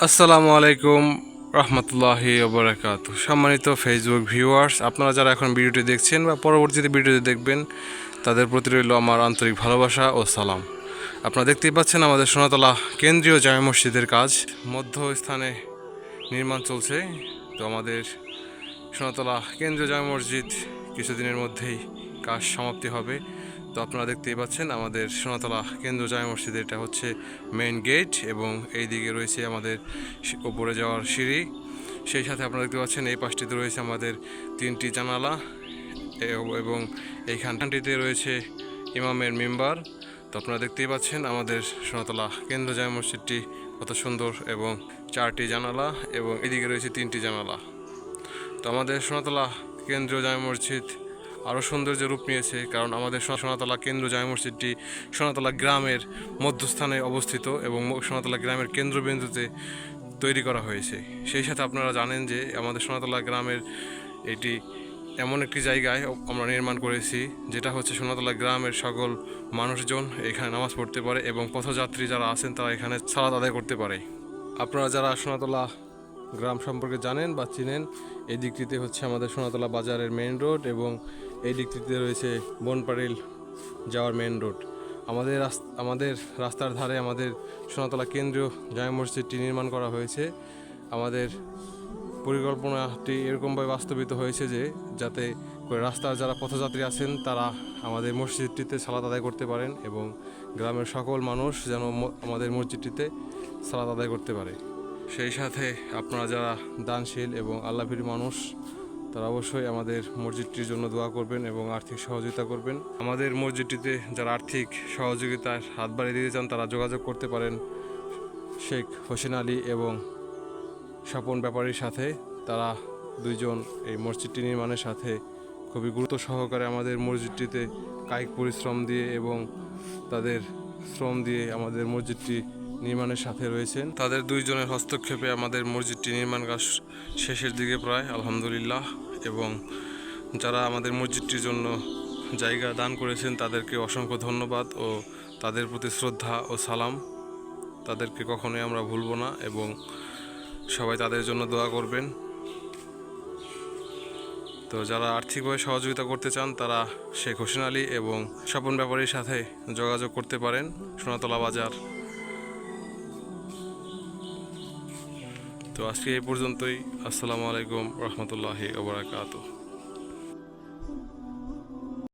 আসসালামু আলাইকুম রহমতুল্লাহি ওবরাকাতু। সম্মানিত ফেসবুক ভিউয়ার্স, আপনারা যারা এখন ভিডিওটি দেখছেন বা পরবর্তীতে ভিডিওটি দেখবেন, তাদের প্রতি রইল আমার আন্তরিক ভালোবাসা ও সালাম। আপনারা দেখতেই পাচ্ছেন আমাদের সোনাতলা কেন্দ্রীয় জামে মসজিদের কাজ মধ্যস্থানে নির্মাণ চলছে। তো আমাদের সোনাতলা কেন্দ্রীয় জামে মসজিদ কিছুদিনের মধ্যেই কাজ সমাপ্তি হবে। তো আপনারা দেখতেই পাচ্ছেন আমাদের সোনাতলা কেন্দ্রীয় জামে মসজিদের এটা হচ্ছে মেইন গেট, এবং এই দিকে রয়েছে আমাদের উপরে যাওয়ার সিঁড়ি। সেই সাথে আপনারা দেখতে পাচ্ছেন এই পাশটিতে রয়েছে আমাদের 3টি জানালা, এবং এইখানটিতে রয়েছে ইমামের মিম্বার। তো আপনারা দেখতেই পাচ্ছেন আমাদের সোনাতলা কেন্দ্র জামে মসজিদটি কত সুন্দর, এবং 4টি জানালা, এবং এদিকে রয়েছে 3টি জানালা। তো আমাদের সোনাতলা কেন্দ্রীয় জামে মসজিদ আরও সৌন্দর্য রূপ নিয়েছে, কারণ আমাদের সোনাতলা কেন্দ্রীয় জামে মসজিদটি সোনাতলা গ্রামের মধ্যস্থানে অবস্থিত এবং সোনাতলা গ্রামের কেন্দ্রবিন্দুতে তৈরি করা হয়েছে। সেই সাথে আপনারা জানেন যে আমাদের সোনাতলা গ্রামের এটি এমন একটি জায়গায় আমরা নির্মাণ করেছি, যেটা হচ্ছে সোনাতলা গ্রামের সকল মানুষজন এখানে নামাজ পড়তে পারে, এবং পথযাত্রী যারা আছেন তারা এখানে সালাত আদায় করতে পারে। আপনারা যারা সোনাতলা গ্রাম সম্পর্কে জানেন বা চিনেন, এই দিকটিতে হচ্ছে আমাদের সোনাতলা বাজারের মেইন রোড, এবং এই দিকটিতে রয়েছে বনপাড়িল যাওয়ার মেইন রোড। আমাদের রাস্তার ধারে আমাদের সোনাতলা কেন্দ্রীয় জামে মসজিদটি নির্মাণ করা হয়েছে। আমাদের পরিকল্পনাটি এরকমভাবে বাস্তবিত হয়েছে যে যাতে করে রাস্তার যারা পথযাত্রী আছেন তারা আমাদের মসজিদটিতে সালাত আদায় করতে পারেন, এবং গ্রামের সকল মানুষ যেন আমাদের মসজিদটিতে সালাত আদায় করতে পারে। সেই সাথে আপনারা যারা দানশীল এবং আল্লাহভীর মানুষ, তারা অবশ্যই আমাদের মসজিদটির জন্য দোয়া করবেন এবং আর্থিক সহযোগিতা করবেন। আমাদের মসজিদটিতে যারা আর্থিক সহযোগিতার হাত বাড়িয়ে দিতে চান তারা যোগাযোগ করতে পারেন শেখ হোসেন আলী এবং স্বপন ব্যাপারীর সাথে। তারা দুইজন এই মসজিদটি নির্মাণের সাথে খুবই গুরুত্ব সহকারে আমাদের মসজিদটিতে কায়িক পরিশ্রম দিয়ে এবং তাদের শ্রম দিয়ে আমাদের মসজিদটি নির্মাণের সাথে রয়েছেন। তাদের দুইজনের হস্তক্ষেপে আমাদের মসজিদটি নির্মাণ কাজ শেষের দিকে প্রায়, আলহামদুলিল্লাহ। এবং যারা আমাদের মসজিদটির জন্য জায়গা দান করেছেন তাদেরকে অসংখ্য ধন্যবাদ ও তাদের প্রতি শ্রদ্ধা ও সালাম। তাদেরকে কখনোই আমরা ভুলব না, এবং সবাই তাদের জন্য দোয়া করবেন। তো যারা আর্থিকভাবে সহযোগিতা করতে চান তারা শেখ হোসেন আলী এবং স্বপন ব্যাপারীর সাথে যোগাযোগ করতে পারেন, সোনাতলা বাজার। তো আজকে এই পর্যন্তই। আসসালামু আলাইকুম রহমতুল্লাহি ওয়া বারাকাতুহু।